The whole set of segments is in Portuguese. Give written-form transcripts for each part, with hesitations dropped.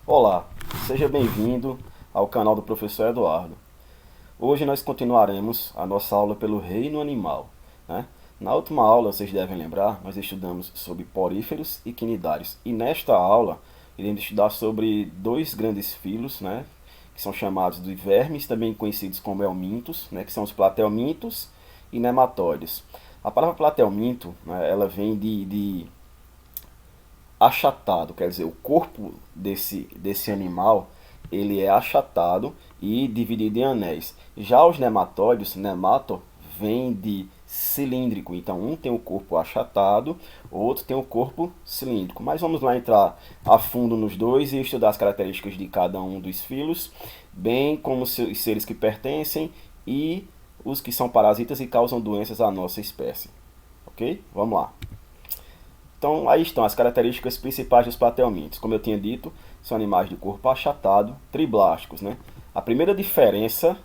Olá, seja bem-vindo ao canal do Professor Eduardo. Hoje nós continuaremos a nossa aula pelo reino animal, né? Na última aula, vocês devem lembrar, nós estudamos sobre poríferos e quinidários. E nesta aula, iremos estudar sobre dois grandes filos, né? Que são chamados de vermes, também conhecidos como helmintos, né? Que são os platelmintos e nematóides. A palavra platelminto, né, ela vem de achatado, quer dizer, o corpo desse animal ele é achatado e dividido em anéis. Já os nematóides, nemato, vem de cilíndrico, então um tem o corpo achatado, o outro tem o corpo cilíndrico. Mas vamos lá entrar a fundo nos dois e estudar as características de cada um dos filos, bem como os seres que pertencem e os que são parasitas e causam doenças à nossa espécie. Ok? Vamos lá. Então, aí estão as características principais dos platelmintos. Como eu tinha dito, são animais de corpo achatado, triblásticos, né? A primeira diferença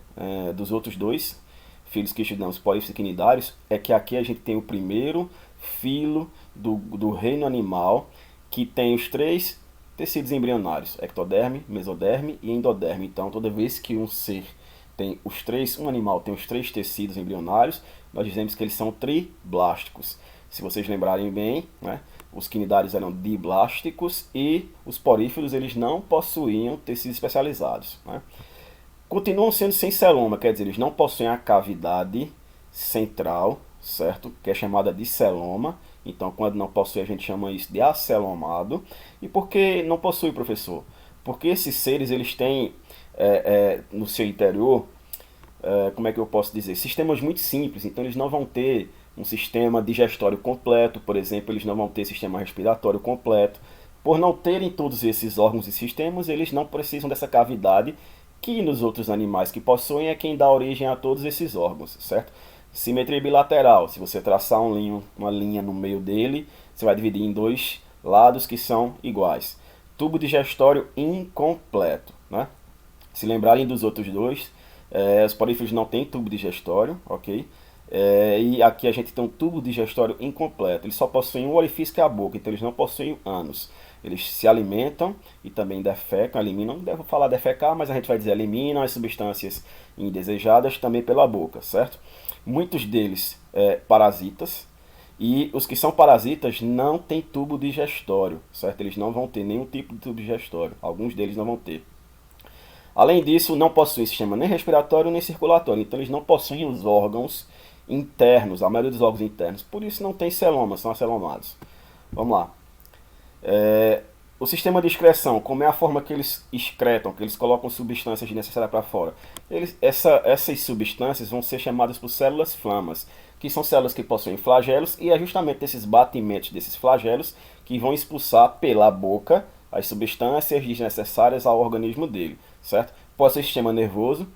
dos outros dois filos que estudamos, poríferos e quinidários, é que aqui a gente tem o primeiro filo do reino animal, que tem os três tecidos embrionários, ectoderme, mesoderme e endoderme. Então, toda vez que um animal tem os três tecidos embrionários, nós dizemos que eles são triblásticos. Se vocês lembrarem bem, né, os quinidários eram diblásticos e os poríferos eles não possuíam tecidos especializados, né. Continuam sendo sem celoma, quer dizer, eles não possuem a cavidade central, certo? Que é chamada de celoma. Então, quando não possui, a gente chama isso de acelomado. E por que não possui, professor? Porque esses seres eles têm no seu interior, como é que eu posso dizer, sistemas muito simples. Então, eles não vão ter um sistema digestório completo, por exemplo, eles não vão ter sistema respiratório completo. Por não terem todos esses órgãos e sistemas, eles não precisam dessa cavidade que nos outros animais que possuem é quem dá origem a todos esses órgãos, certo? Simetria bilateral, se você traçar uma linha no meio dele, você vai dividir em dois lados que são iguais. Tubo digestório incompleto, né? Se lembrarem dos outros dois, os poríferos não têm tubo digestório, ok? E aqui a gente tem um tubo digestório incompleto. Eles só possuem um orifício que é a boca, então eles não possuem ânus. Eles se alimentam e também defecam, eliminam, não devo falar defecar, mas a gente vai dizer eliminam as substâncias indesejadas também pela boca, certo? Muitos deles parasitas, e os que são parasitas não têm tubo digestório, certo? Eles não vão ter nenhum tipo de tubo digestório, alguns deles não vão ter. Além disso, não possuem sistema nem respiratório nem circulatório, então eles não possuem os órgãos internos, a maioria dos órgãos internos, por isso não tem celoma, são acelomados. Vamos lá. O sistema de excreção, como é a forma que eles excretam, que eles colocam substâncias necessárias para fora. Essas substâncias vão ser chamadas por células flamas, que são células que possuem flagelos, e é justamente esses batimentos desses flagelos que vão expulsar pela boca as substâncias desnecessárias ao organismo dele, certo? Pode ser sistema nervoso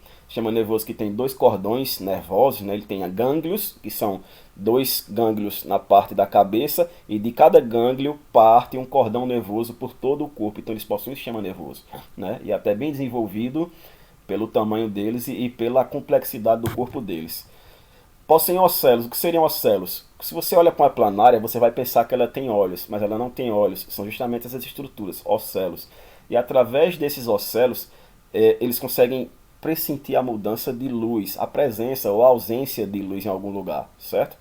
que tem dois cordões nervosos, né? Ele tem gânglios, que são dois gânglios na parte da cabeça, e de cada gânglio parte um cordão nervoso por todo o corpo, então eles possuem um sistema nervoso, né? E até bem desenvolvido pelo tamanho deles e pela complexidade do corpo deles. Possuem ocelos. O que seriam ocelos? Se você olha para uma planária, você vai pensar que ela tem olhos, mas ela não tem olhos, são justamente essas estruturas, ocelos. E através desses ocelos, eles conseguem pressentir a mudança de luz, a presença ou a ausência de luz em algum lugar, certo?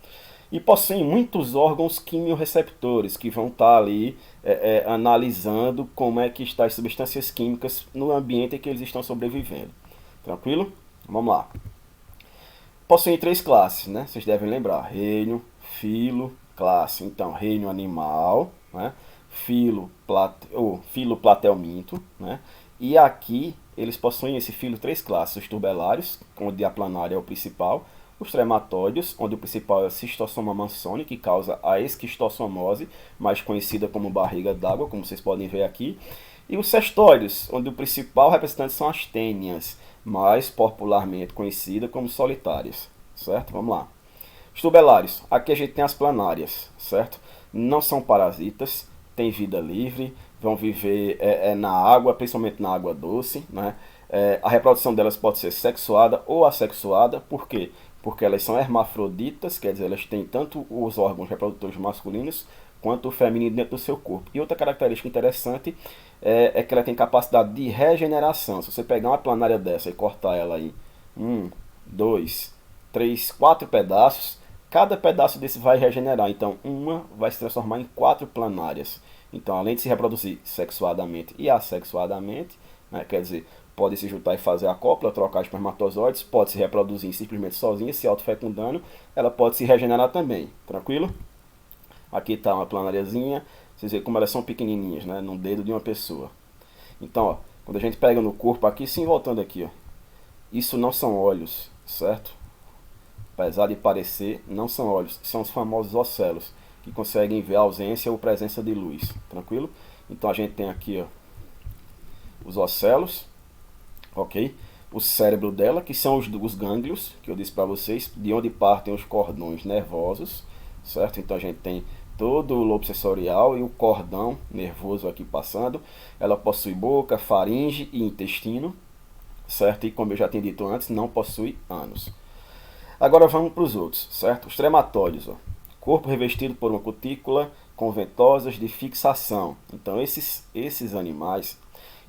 E possuem muitos órgãos quimiorreceptores que vão estar ali analisando como é que estão as substâncias químicas no ambiente em que eles estão sobrevivendo. Tranquilo? Vamos lá. Possuem três classes, né? Vocês devem lembrar: reino, filo, classe. Então, reino animal, né? Filo platelminto, né? E aqui eles possuem esse filo três classes: os turbelários, onde a planária é o principal; os trematóides, onde o principal é a Schistosoma mansoni, que causa a esquistossomose, mais conhecida como barriga d'água, como vocês podem ver aqui; e os cestóides, onde o principal representante são as tênias, mais popularmente conhecida como solitárias, certo? Vamos lá. Os tubelários, aqui a gente tem as planárias, certo? Não são parasitas, têm vida livre, vão viver na água, principalmente na água doce, né? A reprodução delas pode ser sexuada ou assexuada, por quê? Porque elas são hermafroditas, quer dizer, elas têm tanto os órgãos reprodutores masculinos quanto o feminino dentro do seu corpo. E outra característica interessante é que ela tem capacidade de regeneração. Se você pegar uma planária dessa e cortar ela em 2, 3, 4 pedaços, cada pedaço desse vai regenerar. Então, uma vai se transformar em 4 planárias. Então, além de se reproduzir sexuadamente e assexuadamente, né, quer dizer, pode se juntar e fazer a cópula, trocar espermatozoides, pode se reproduzir simplesmente sozinha, se autofecundando, ela pode se regenerar também, tranquilo? Aqui está uma planariazinha, vocês veem como elas são pequenininhas, né, no dedo de uma pessoa. Então, ó, quando a gente pega no corpo aqui, sim, voltando aqui, ó, isso não são olhos, certo? Apesar de parecer, não são olhos, são os famosos ocelos, que conseguem ver a ausência ou presença de luz, tranquilo? Então a gente tem aqui, ó, os ocelos, ok? O cérebro dela, que são os gânglios, que eu disse para vocês, de onde partem os cordões nervosos, certo? Então a gente tem todo o lobo sensorial e o cordão nervoso aqui passando. Ela possui boca, faringe e intestino, certo? E como eu já tinha dito antes, não possui ânus. Agora vamos para os outros, certo? Os trematóides, ó. Corpo revestido por uma cutícula com ventosas de fixação. Então esses animais,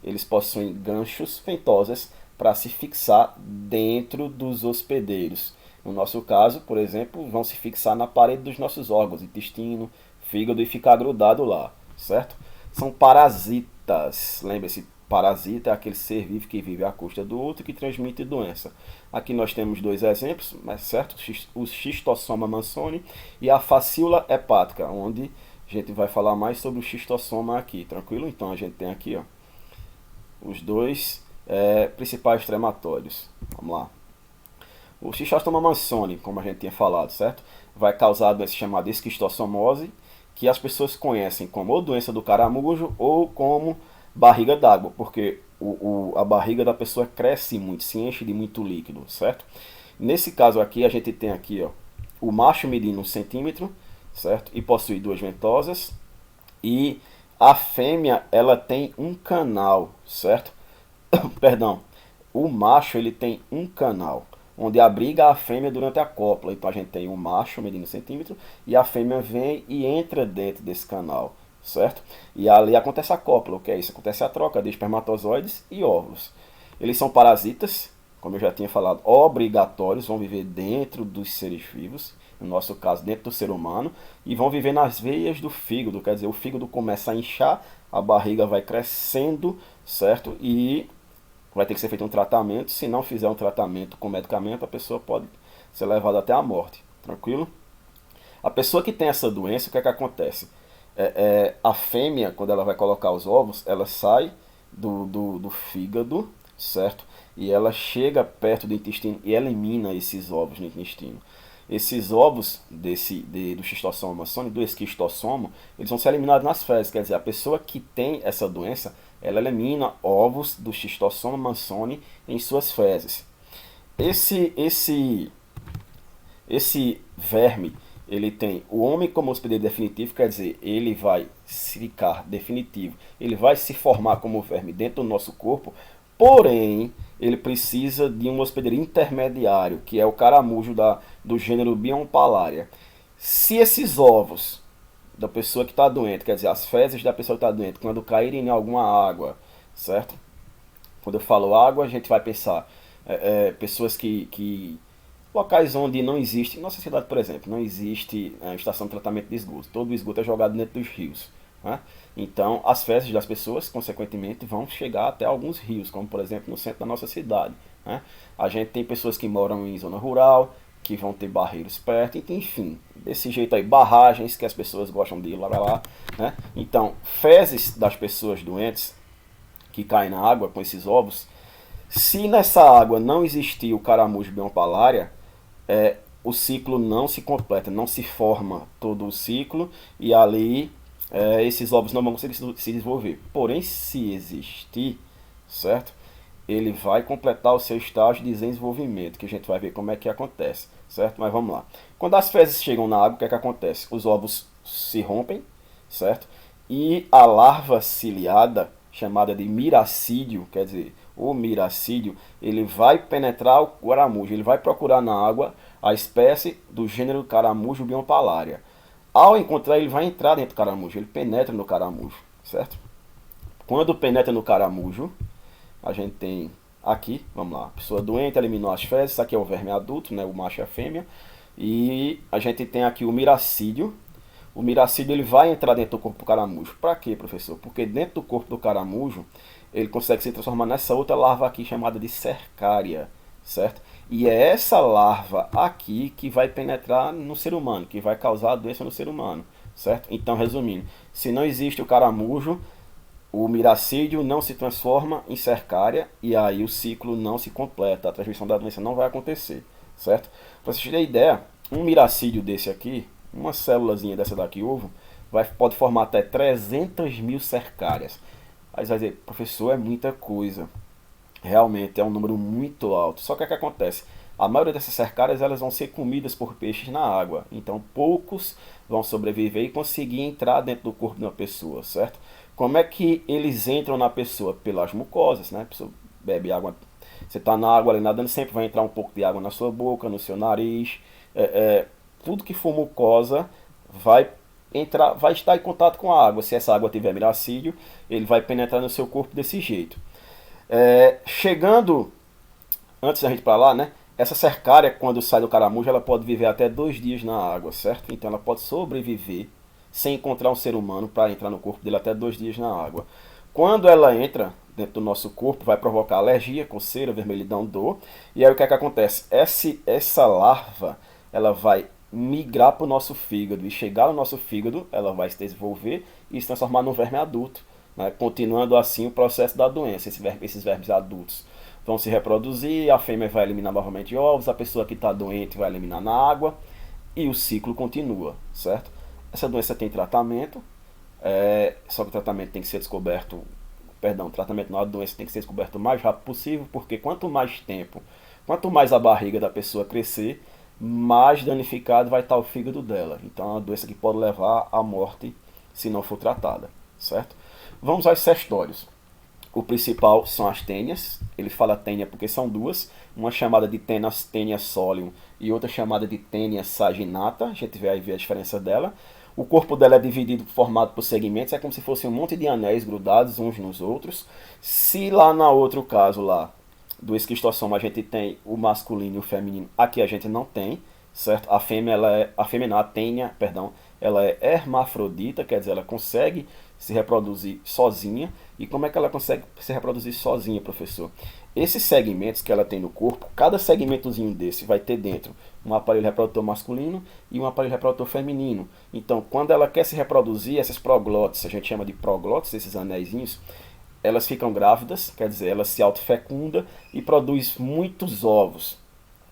eles possuem ganchos, ventosas, para se fixar dentro dos hospedeiros. No nosso caso, por exemplo, vão se fixar na parede dos nossos órgãos, intestino, fígado, e ficar grudado lá, certo? São parasitas. Lembre-se, parasita é aquele ser vivo que vive à custa do outro e que transmite doença. Aqui nós temos 2 exemplos, certo? O Schistosoma mansoni e a Facíola hepática, onde a gente vai falar mais sobre o Schistosoma aqui, tranquilo? Então a gente tem aqui, ó, os 2 principais trematóides. Vamos lá. O Schistosoma mansoni, como a gente tinha falado, certo? Vai causar a doença chamada esquistossomose, que as pessoas conhecem como ou doença do caramujo ou como barriga d'água, porque a barriga da pessoa cresce muito, se enche de muito líquido, certo? Nesse caso aqui, a gente tem aqui, ó, o macho medindo 1 centímetro, certo? E possui 2 ventosas. E a fêmea, ela tem um canal, certo? Perdão, o macho, ele tem um canal, onde abriga a fêmea durante a cópula. Então a gente tem um macho medindo 1 centímetro e a fêmea vem e entra dentro desse canal, certo? E ali acontece a cópula, o que é isso? Acontece a troca de espermatozoides e óvulos. Eles são parasitas, como eu já tinha falado, obrigatórios, vão viver dentro dos seres vivos, no nosso caso dentro do ser humano, e vão viver nas veias do fígado, quer dizer, o fígado começa a inchar, a barriga vai crescendo, certo? E vai ter que ser feito um tratamento. Se não fizer um tratamento com medicamento, a pessoa pode ser levada até a morte, tranquilo? A pessoa que tem essa doença, o que é que acontece? A fêmea, quando ela vai colocar os ovos, ela sai do fígado, certo? E ela chega perto do intestino e elimina esses ovos no intestino. Esses ovos do Schistosoma mansoni, do esquistossomo, eles vão ser eliminados nas fezes. Quer dizer, a pessoa que tem essa doença, ela elimina ovos do Schistosoma mansoni em suas fezes. Esse verme, ele tem o homem como hospedeiro definitivo, quer dizer, ele vai ficar definitivo, ele vai se formar como verme dentro do nosso corpo, porém, ele precisa de um hospedeiro intermediário, que é o caramujo do gênero Biompalaria. Se esses ovos da pessoa que está doente, quer dizer, as fezes da pessoa que está doente, quando caírem em alguma água, certo? Quando eu falo água, a gente vai pensar pessoas locais onde não existe, em nossa cidade, por exemplo, não existe estação de tratamento de esgoto. Todo o esgoto é jogado dentro dos rios, né? Então, as fezes das pessoas, consequentemente, vão chegar até alguns rios, como, por exemplo, no centro da nossa cidade, né? A gente tem pessoas que moram em zona rural, que vão ter barreiros perto, enfim, desse jeito aí, barragens que as pessoas gostam de ir lá, né? Então, fezes das pessoas doentes que caem na água com esses ovos, se nessa água não existir o caramujo Biompalaria, o ciclo não se completa, não se forma todo o ciclo, e ali esses ovos não vão conseguir se desenvolver. Porém, se existir, certo? Ele vai completar o seu estágio de desenvolvimento, que a gente vai ver como é que acontece, certo? Mas vamos lá. Quando as fezes chegam na água, o que é que acontece? Os ovos se rompem, certo? E a larva ciliada, chamada de miracídio, quer dizer, o miracídio, ele vai penetrar o caramujo, ele vai procurar na água a espécie do gênero caramujo biompalaria. Ao encontrar, ele vai entrar dentro do caramujo, ele penetra no caramujo, certo? Quando penetra no caramujo, a gente tem aqui, vamos lá, a pessoa doente eliminou as fezes, isso aqui é o verme adulto, né, o macho e a fêmea, e a gente tem aqui o miracídio. O miracídio ele vai entrar dentro do corpo do caramujo. Para quê, professor? Porque dentro do corpo do caramujo, ele consegue se transformar nessa outra larva aqui chamada de cercária, certo? E é essa larva aqui que vai penetrar no ser humano, que vai causar a doença no ser humano, certo? Então, resumindo, se não existe o caramujo, o miracídio não se transforma em cercária e aí o ciclo não se completa, a transmissão da doença não vai acontecer, certo? Para vocês terem ideia, um miracídio desse aqui, uma célulazinha dessa daqui, ovo, pode formar até 300 mil cercárias. Aí você vai dizer, professor, é muita coisa. Realmente é um número muito alto. Só que o que acontece? A maioria dessas cercárias elas vão ser comidas por peixes na água. Então poucos vão sobreviver e conseguir entrar dentro do corpo de uma pessoa, certo? Como é que eles entram na pessoa? Pelas mucosas, né? A pessoa bebe água. Você está na água ali nadando, sempre vai entrar um pouco de água na sua boca, no seu nariz. Tudo que for mucosa vai entrar, vai estar em contato com a água. Se essa água tiver miracídio, ele vai penetrar no seu corpo desse jeito. Chegando, antes da gente ir para lá, né? Essa cercária, quando sai do caramujo, ela pode viver até 2 dias na água, certo? Então ela pode sobreviver sem encontrar um ser humano para entrar no corpo dele até 2 dias na água. Quando ela entra dentro do nosso corpo, vai provocar alergia, coceira, vermelhidão, dor. E aí o que é que acontece? Essa larva, ela vai migrar para o nosso fígado e chegar no nosso fígado, ela vai se desenvolver e se transformar num verme adulto, né? Continuando assim o processo da doença. Esses vermes adultos vão se reproduzir, a fêmea vai eliminar novamente ovos, a pessoa que está doente vai eliminar na água e o ciclo continua, certo? Essa doença tem tratamento, só que o tratamento tem que ser descoberto, o tratamento na doença tem que ser descoberto o mais rápido possível, porque quanto mais tempo, quanto mais a barriga da pessoa crescer, mais danificado vai estar o fígado dela. Então é uma doença que pode levar à morte se não for tratada, certo? Vamos aos cestórios. O principal são as tênias. Ele fala tênia porque são duas, uma chamada de tênia solium e outra chamada de tênia saginata. A gente vai ver a diferença dela. O corpo dela é dividido, formado por segmentos, é como se fosse um monte de anéis grudados uns nos outros. Se lá no outro caso lá do esquistossoma a gente tem o masculino e o feminino, aqui a gente não tem, certo? A fêmea, a fêmea não, a tênia, perdão, ela é hermafrodita, quer dizer, ela consegue se reproduzir sozinha. E como é que ela consegue se reproduzir sozinha, professor? Esses segmentos que ela tem no corpo, cada segmentozinho desse vai ter dentro um aparelho reprodutor masculino e um aparelho reprodutor feminino. Então, quando ela quer se reproduzir, essas proglotes, a gente chama de proglotes, esses anéisinhos, elas ficam grávidas, quer dizer, elas se autofecundam e produzem muitos ovos.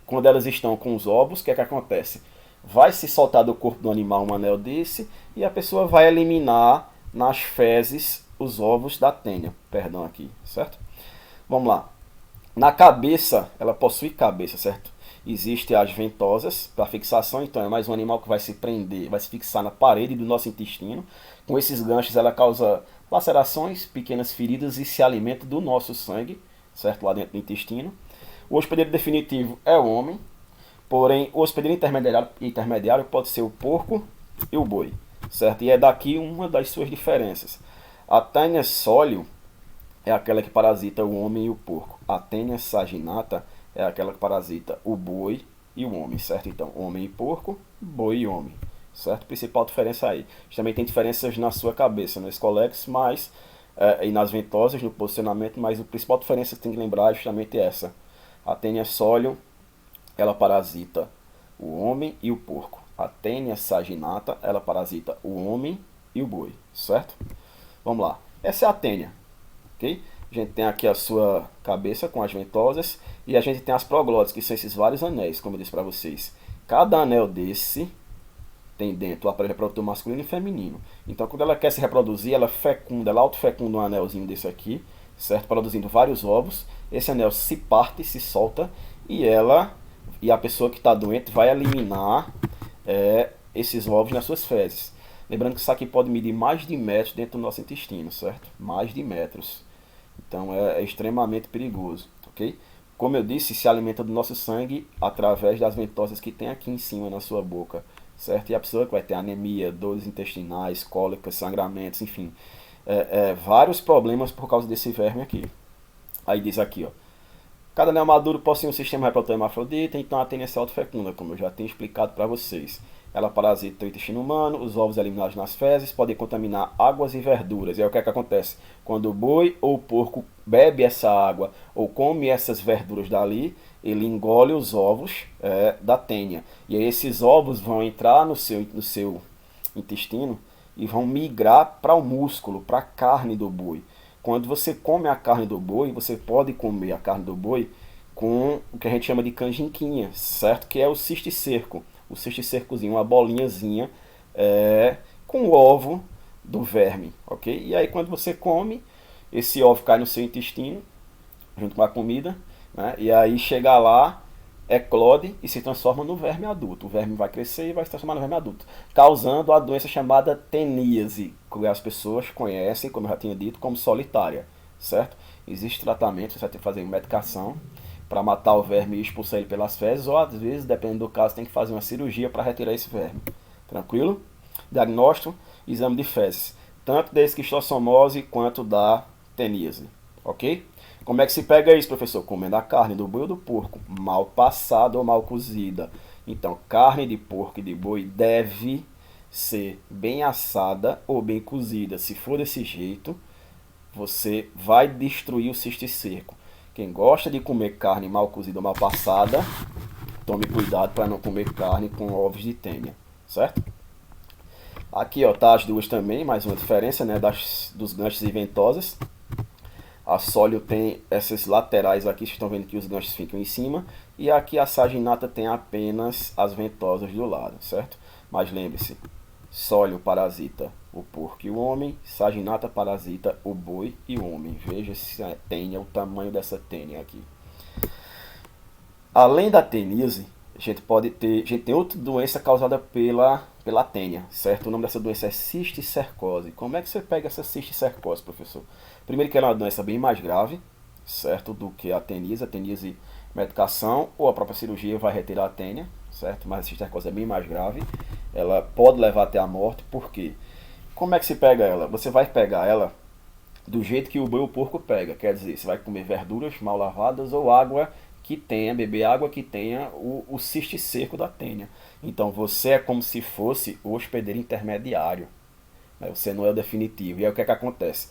Quando elas estão com os ovos, o que é que acontece? Vai se soltar do corpo do animal um anel desse e a pessoa vai eliminar nas fezes os ovos da tênia. Perdão aqui, certo? Vamos lá. Na cabeça, ela possui cabeça, certo? Existem as ventosas para fixação, então é mais um animal que vai se prender, vai se fixar na parede do nosso intestino. Com esses ganchos ela causa lacerações, pequenas feridas e se alimenta do nosso sangue, certo? Lá dentro do intestino. O hospedeiro definitivo é o homem, porém o hospedeiro intermediário pode ser o porco e o boi, certo? E é daqui uma das suas diferenças. A Taenia solium é aquela que parasita o homem e o porco. A Taenia saginata é aquela que parasita o boi e o homem, certo? Então, homem e porco, boi e homem, certo? Principal diferença aí. Também tem diferenças na sua cabeça, no escolex, mas e nas ventosas, no posicionamento, mas a principal diferença que tem que lembrar é justamente essa. A Taenia solium, ela parasita o homem e o porco. A Taenia saginata, ela parasita o homem e o boi, certo? Vamos lá. Essa é a tênia, ok? A gente tem aqui a sua cabeça com as ventosas e a gente tem as proglotes, que são esses vários anéis, como eu disse para vocês. Cada anel desse tem dentro o aparelho reprodutor masculino e feminino. Então, quando ela quer se reproduzir, ela fecunda, ela autofecunda um anelzinho desse aqui, certo? Produzindo vários ovos. Esse anel se parte, se solta e a pessoa que está doente vai eliminar esses ovos nas suas fezes. Lembrando que isso aqui pode medir mais de metros dentro do nosso intestino, certo? Mais de metros. Então é extremamente perigoso, ok? Como eu disse, se alimenta do nosso sangue através das ventosas que tem aqui em cima na sua boca, certo? E a pessoa que vai ter anemia, dores intestinais, cólicas, sangramentos, enfim, vários problemas por causa desse verme aqui. Aí diz aqui, ó, cada neo maduro possui um sistema reprodutor hermafrodita, então a tênia se autofecunda, como eu já tenho explicado para vocês. Ela parasita o intestino humano, os ovos eliminados nas fezes podem contaminar águas e verduras. E aí o que é que acontece? Quando o boi ou o porco bebe essa água ou come essas verduras dali, ele engole os ovos da tênia. E aí esses ovos vão entrar no seu intestino e vão migrar para o músculo, para a carne do boi. Quando você come a carne do boi, você pode comer a carne do boi com o que a gente chama de canjinquinha, certo? Que é o cisticerco. O cisticercozinho, uma bolinhazinha com o ovo do verme, ok? E aí quando você come, esse ovo cai no seu intestino, junto com a comida, né? E aí chega lá, eclode e se transforma no verme adulto. O verme vai crescer e vai se transformar no verme adulto, causando a doença chamada teníase, que as pessoas conhecem, como eu já tinha dito, como solitária, certo? Existe tratamento, você vai ter que fazer medicação para matar o verme e expulsar ele pelas fezes, ou às vezes, dependendo do caso, tem que fazer uma cirurgia para retirar esse verme. Tranquilo? Diagnóstico, exame de fezes, tanto da esquistossomose quanto da teníase, ok? Como é que se pega isso, professor? Comendo a carne do boi ou do porco, mal passada ou mal cozida. Então, carne de porco e de boi deve ser bem assada ou bem cozida. Se for desse jeito, você vai destruir o cisticerco. Quem gosta de comer carne mal cozida ou mal passada, tome cuidado para não comer carne com ovos de tênia, certo? Aqui, ó, tá as duas também, mais uma diferença, né, dos ganchos e ventosas. A sólio tem essas laterais aqui, vocês estão vendo que os ganchos ficam em cima. E aqui a saginata tem apenas as ventosas do lado, certo? Mas lembre-se, sólio parasita o porco e o homem, saginata parasita o boi e o homem. Veja se a tênia, o tamanho dessa tênia aqui. Além da teníase, a gente tem outra doença causada pela tênia, certo? O nome dessa doença é cisticercose. Como é que você pega essa cisticercose, professor? Primeiro que ela é uma doença bem mais grave, certo? Do que a teníase. A teníase, medicação ou a própria cirurgia vai retirar a tênia, certo? Mas a cisticercose é bem mais grave. Ela pode levar até a morte, por quê? Como é que se pega ela? Você vai pegar ela do jeito que o boi ou o porco pega. Quer dizer, você vai comer verduras mal lavadas ou água que tenha, beber água que tenha o cisticerco da tênia. Então você é como se fosse o hospedeiro intermediário. Você não é o definitivo. E aí o que é que acontece?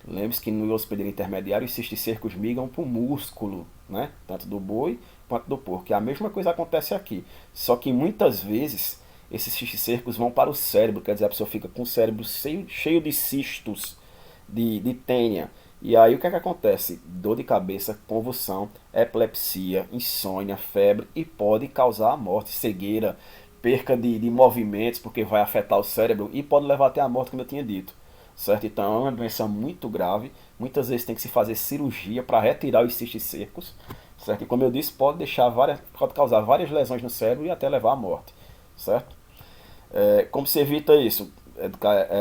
Lembre-se que no hospedeiro intermediário os cisticercos migram para o músculo, né? Tanto do boi quanto do porco. E a mesma coisa acontece aqui. Só que muitas vezes esses cisticercos vão para o cérebro, quer dizer, a pessoa fica com o cérebro cheio de cistos de tênia. E aí o que é que acontece? Dor de cabeça, convulsão, epilepsia, insônia, febre e pode causar a morte, cegueira, perca de movimentos, porque vai afetar o cérebro e pode levar até a morte, como eu tinha dito. Certo? Então é uma doença muito grave, muitas vezes tem que se fazer cirurgia para retirar os cisticercos, certo? E como eu disse, pode causar várias lesões no cérebro e até levar à morte, certo? Como se evita isso?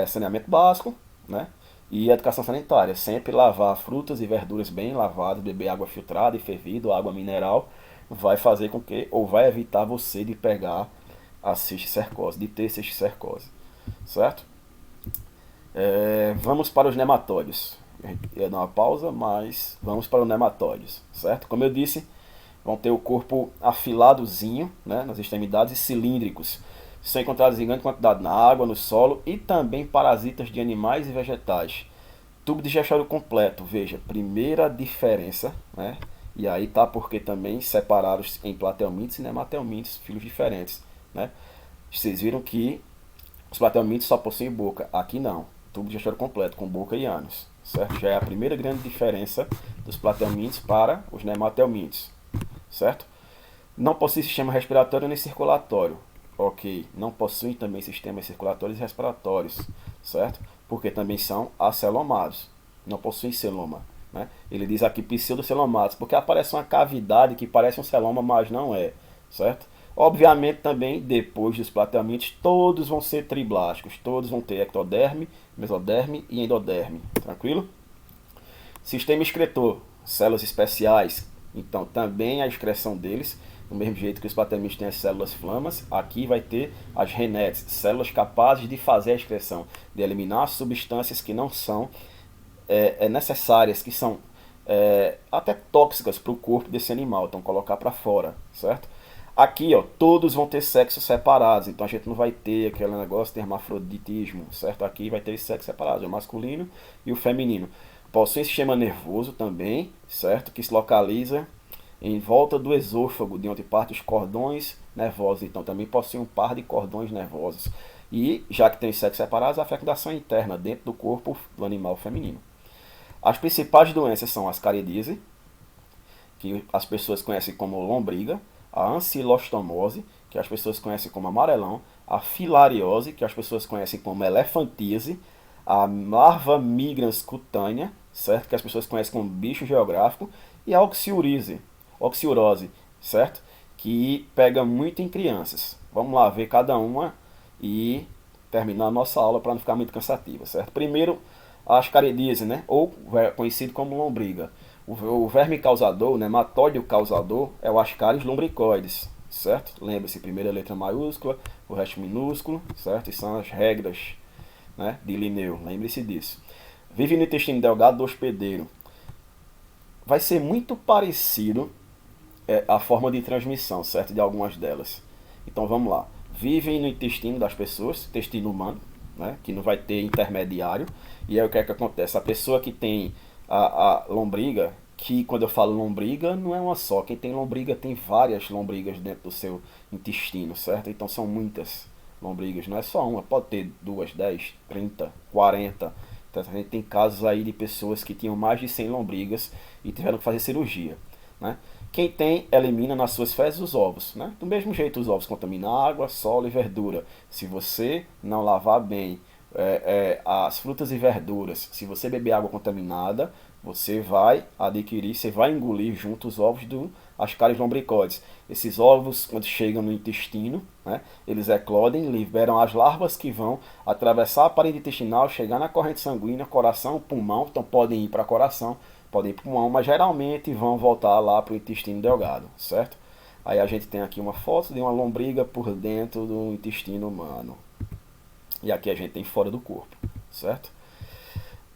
Saneamento básico, né? E educação sanitária, sempre lavar frutas e verduras bem lavadas, beber água filtrada e fervida, água mineral, vai fazer com que, ou vai evitar você de pegar a cisticercose, de ter cisticercose, certo? Vamos para os nematóides. Ia dar uma pausa, mas vamos para os nematóides, certo? Como eu disse, vão ter o corpo afiladozinho, né, nas extremidades e cilíndricos. São encontrados em grande quantidade na água, no solo e também parasitas de animais e vegetais. Tubo digestório completo, veja, primeira diferença, né? E aí tá porque também separaram em platelmintes e nematelmintes, filhos diferentes, né? Vocês viram que os platelmintes só possuem boca, aqui não. Tubo digestório completo, com boca e ânus, certo? Já é a primeira grande diferença dos platelmintes para os nematelmintes, certo? Não possui sistema respiratório nem circulatório. Ok, não possuem também sistemas circulatórios e respiratórios, certo? Porque também são acelomados, não possuem celoma, né? Ele diz aqui pseudocelomados, porque aparece uma cavidade que parece um celoma, mas não é, certo? Obviamente também, depois dos plateamentos, todos vão ser triblásticos, todos vão ter ectoderme, mesoderme e endoderme, tranquilo? Sistema excretor, células especiais, então também a excreção deles, do mesmo jeito que os plateamentos têm as células flamas, aqui vai ter as renetes, células capazes de fazer a excreção, de eliminar substâncias que não são necessárias, que são até tóxicas para o corpo desse animal, então colocar para fora, certo? Aqui, ó, todos vão ter sexos separados, então a gente não vai ter aquele negócio de hermafroditismo, certo? Aqui vai ter sexos separados, o masculino e o feminino. Possui um sistema nervoso também, certo? Que se localiza em volta do esôfago, de onde partem os cordões nervosos. Então também possui um par de cordões nervosos. E, já que tem os sexos separados, a fecundação interna dentro do corpo do animal feminino. As principais doenças são as cariedise, que as pessoas conhecem como lombriga, a ancilostomose, que as pessoas conhecem como amarelão, a filariose, que as pessoas conhecem como elefantíase, a larva migrans cutânea, certo? Que as pessoas conhecem como bicho geográfico, e a oxiurose, certo? Que pega muito em crianças. Vamos lá ver cada uma e terminar a nossa aula para não ficar muito cansativa, certo? Primeiro, a ascaridise, né? Ou conhecido como lombriga. O verme causador, o nematóide causador, é o Ascaris lumbricoides, certo? Lembre-se, primeira letra maiúscula, o resto minúsculo, certo? E são as regras, né, de Linneu, lembre-se disso. Vive no intestino delgado do hospedeiro. Vai ser muito parecido a forma de transmissão, certo? De algumas delas. Então vamos lá. Vivem no intestino das pessoas, intestino humano, né? Que não vai ter intermediário. E aí o que é que acontece? A pessoa que tem a lombriga, que quando eu falo lombriga, não é uma só. Quem tem lombriga tem várias lombrigas dentro do seu intestino, certo? Então são muitas lombrigas, não é só uma, pode ter 2, 10, 30, 40. Então, a gente tem casos aí de pessoas que tinham mais de 100 lombrigas e tiveram que fazer cirurgia, né? Quem tem, elimina nas suas fezes os ovos, né? Do mesmo jeito, os ovos contaminam água, solo e verdura. Se você não lavar bem as frutas e verduras, se você beber água contaminada, você vai adquirir, você vai engolir junto os ovos do Ascaris lumbricoides. Esses ovos, quando chegam no intestino, né, eles eclodem, liberam as larvas que vão atravessar a parede intestinal, chegar na corrente sanguínea, coração, pulmão, então podem ir para coração, podem ir para pulmão, mas geralmente vão voltar lá para o intestino delgado, certo? Aí a gente tem aqui uma foto de uma lombriga por dentro do intestino humano. E aqui a gente tem fora do corpo, certo?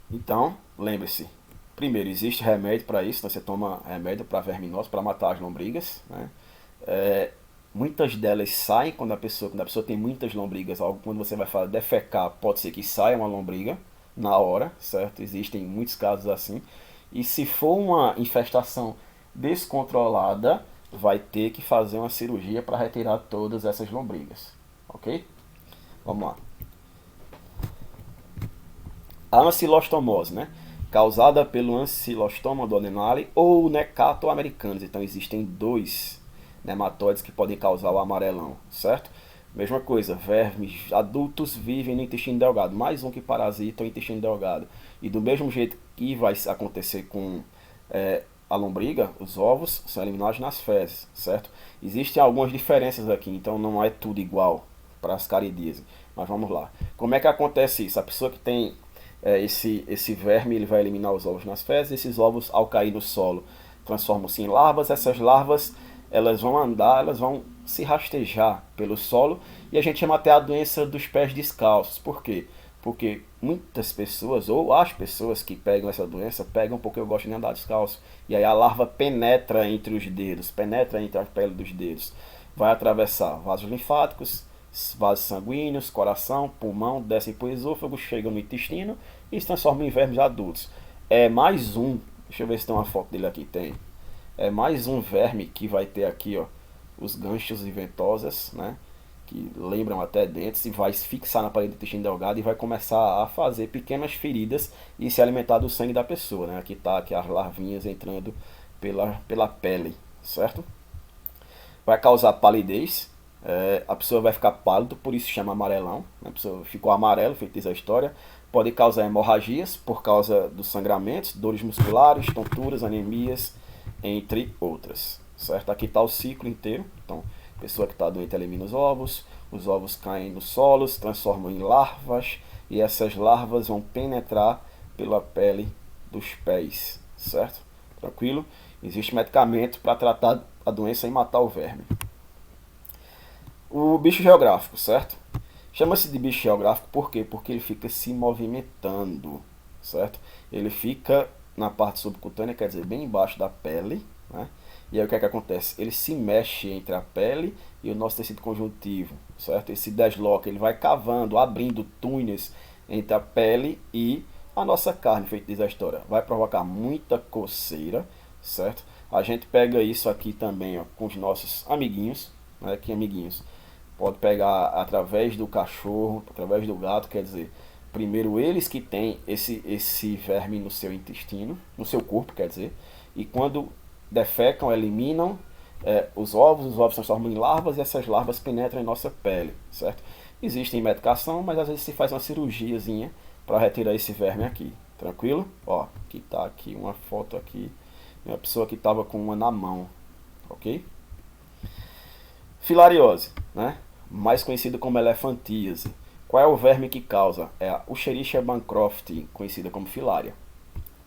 Então, lembre-se, primeiro, existe remédio para isso, então você toma remédio para verminose, para matar as lombrigas, né? Muitas delas saem quando a pessoa tem muitas lombrigas, quando você vai falar defecar, pode ser que saia uma lombriga na hora, certo? Existem muitos casos assim. E se for uma infestação descontrolada, vai ter que fazer uma cirurgia para retirar todas essas lombrigas, ok? Vamos lá. A ancilostomose, né? Causada pelo Ancilostoma duodenale ou Necato americanus. Então existem 2 nematóides que podem causar o amarelão, certo? Mesma coisa, vermes adultos vivem no intestino delgado, mais um que parasita o intestino delgado. E do mesmo jeito que vai acontecer com a lombriga, os ovos são eliminados nas fezes, certo? Existem algumas diferenças aqui, então não é tudo igual para as caridíase. Mas vamos lá. Como é que acontece isso? A pessoa que tem esse verme, ele vai eliminar os ovos nas fezes, esses ovos, ao cair no solo, transformam-se em larvas. Essas larvas, elas vão andar, elas vão se rastejar pelo solo, e a gente chama até a doença dos pés descalços. Por quê? Porque muitas pessoas, ou as pessoas que pegam essa doença, pegam porque eu gosto de andar descalço. E aí a larva penetra entre os dedos, penetra entre a pele dos dedos. Vai atravessar vasos linfáticos, vasos sanguíneos, coração, pulmão, descem para o esôfago, chegam no intestino e se transformam em vermes adultos. É mais um, deixa eu ver se tem uma foto dele aqui, tem. É mais um verme que vai ter aqui, ó, os ganchos e ventosas, né? Que lembram até dentes, e vai se fixar na parede do intestino delgado e vai começar a fazer pequenas feridas e se alimentar do sangue da pessoa, né? Aqui tá aqui as larvinhas entrando pela pele, certo? Vai causar palidez, a pessoa vai ficar pálido, por isso chama amarelão, né? A pessoa ficou amarelo, feito a história. Pode causar hemorragias por causa dos sangramentos, dores musculares, tonturas, anemias, entre outras, certo? Aqui está o ciclo inteiro. Então, A pessoa que está doente elimina os ovos caem no solo, se transformam em larvas, e essas larvas vão penetrar pela pele dos pés, certo? Tranquilo? Existe medicamento para tratar a doença e matar o verme. O bicho geográfico, certo? Chama-se de bicho geográfico por quê? Porque ele fica se movimentando, certo? Ele fica na parte subcutânea, quer dizer, bem embaixo da pele, né? E aí o que é que acontece? Ele se mexe entre a pele e o nosso tecido conjuntivo, certo? Ele se desloca, ele vai cavando, abrindo túneis entre a pele e a nossa carne, feito diz a história. Vai provocar muita coceira, certo? A gente pega isso aqui também, ó, com os nossos amiguinhos, né? Que amiguinhos? Pode pegar através do cachorro, através do gato, quer dizer, primeiro eles que têm esse verme no seu intestino, no seu corpo, quer dizer, e quando defecam, eliminam os ovos se transformam em larvas e essas larvas penetram em nossa pele, certo? Existe medicação, mas às vezes se faz uma cirurgiazinha para retirar esse verme aqui, tranquilo? Ó, que tá aqui uma foto aqui de uma pessoa que estava com uma na mão, ok? Filariose, né? Mais conhecido como elefantíase. Qual é o verme que causa? É a Escherichia bancrofti, conhecida como filária.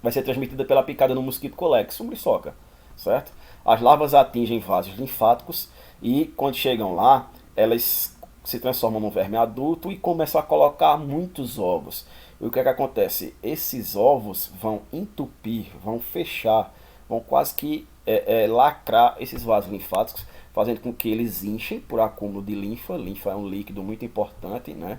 Vai ser transmitida pela picada no mosquito colex, muriçoca, certo? As larvas atingem vasos linfáticos e quando chegam lá, elas se transformam num verme adulto e começam a colocar muitos ovos. E o que é que acontece? Esses ovos vão entupir, vão fechar, vão quase que lacrar esses vasos linfáticos, fazendo com que eles inchem por acúmulo de linfa. Linfa é um líquido muito importante, né?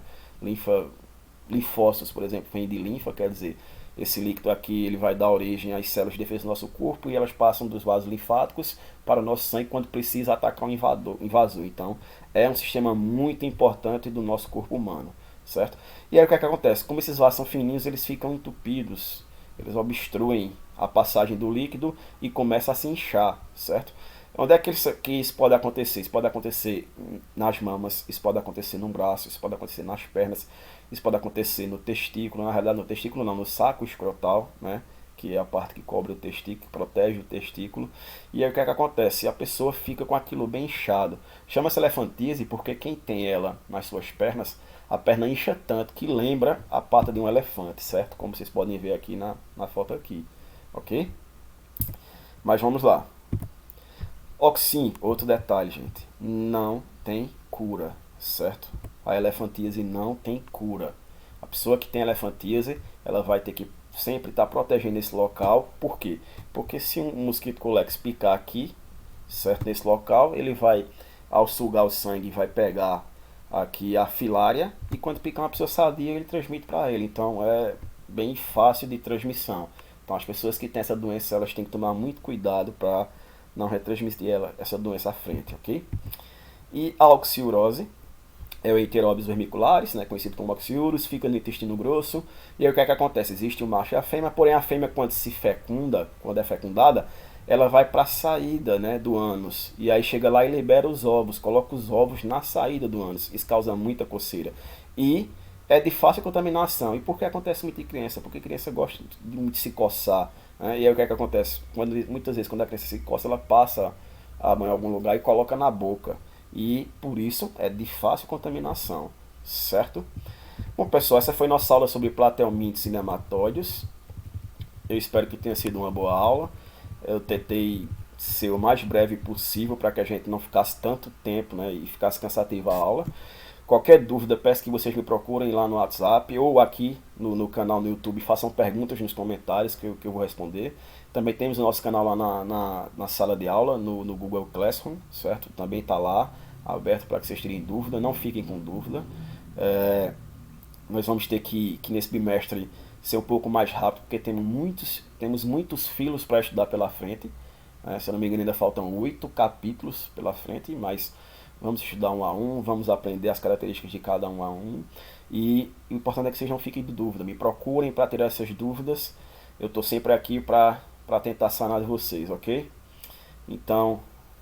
Linfócitos, por exemplo, vem de linfa, quer dizer, esse líquido aqui ele vai dar origem às células de defesa do nosso corpo e elas passam dos vasos linfáticos para o nosso sangue quando precisa atacar um invasor. Então, é um sistema muito importante do nosso corpo humano, certo? E aí o que é que acontece? Como esses vasos são fininhos, eles ficam entupidos, eles obstruem a passagem do líquido e começa a se inchar, certo? Onde é que isso pode acontecer? Isso pode acontecer nas mamas, isso pode acontecer no braço, isso pode acontecer nas pernas, isso pode acontecer no testículo, na realidade no testículo não, no saco escrotal, né? Que é a parte que cobre o testículo, que protege o testículo. E aí o que é que acontece? A pessoa fica com aquilo bem inchado. Chama-se elefantíase porque quem tem ela nas suas pernas, a perna incha tanto que lembra a pata de um elefante, certo? Como vocês podem ver aqui na foto aqui, ok? Mas vamos lá. Oxim, outro detalhe, gente, não tem cura, certo? A elefantíase não tem cura. A pessoa que tem elefantíase, ela vai ter que sempre estar protegendo esse local. Por quê? Porque se um mosquito colex picar aqui, certo, nesse local, ele vai, ao sugar o sangue, vai pegar aqui a filária e quando picar uma pessoa sadia, ele transmite para ele. Então é bem fácil de transmissão. Então as pessoas que têm essa doença, elas têm que tomar muito cuidado para não retransmitir essa doença à frente, ok? E a oxiurose é o Heterobius vermicularis, né, conhecido como oxiurus, fica no intestino grosso. E aí o que é que acontece? Existe o macho e a fêmea, porém a fêmea quando se fecunda, quando é fecundada, ela vai para a saída, né, do ânus. E aí chega lá e libera os ovos, coloca os ovos na saída do ânus. Isso causa muita coceira. E é de fácil contaminação. E por que acontece muito em criança? Porque a criança gosta de muito se coçar. Né? E aí o que é que acontece? Muitas vezes quando a criança se coça, ela passa a mão em algum lugar e coloca na boca. E por isso é de fácil contaminação, certo? Bom pessoal, essa foi nossa aula sobre platelmintes e nematóides. Eu espero que tenha sido uma boa aula. Eu tentei ser o mais breve possível para que a gente não ficasse tanto tempo, né, e ficasse cansativa a aula. Qualquer dúvida, peço que vocês me procurem lá no WhatsApp ou aqui no canal no YouTube. Façam perguntas nos comentários que eu vou responder. Também temos o nosso canal lá na sala de aula, no Google Classroom, certo? Também está lá, aberto para que vocês tirem dúvida. Não fiquem com dúvida. Nós vamos ter que nesse bimestre ser um pouco mais rápido, porque temos muitos filos para estudar pela frente. Se eu não me engano, ainda faltam 8 capítulos pela frente, mas vamos estudar um a um, vamos aprender as características de cada um a um. E o importante é que vocês não fiquem de dúvida. Me procurem para tirar essas dúvidas. Eu estou sempre aqui para tentar sanar vocês, ok? Então,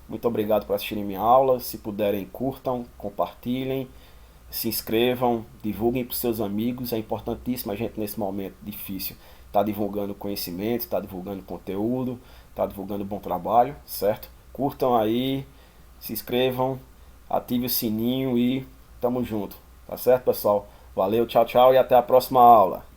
muito obrigado por assistirem minha aula. Se puderem, curtam, compartilhem, se inscrevam, divulguem para os seus amigos. É importantíssimo a gente, nesse momento difícil, estar divulgando conhecimento, estar divulgando conteúdo, estar divulgando bom trabalho, certo? Curtam aí, se inscrevam ative o sininho e tamo junto. Tá certo, pessoal? Valeu, tchau, tchau e até a próxima aula.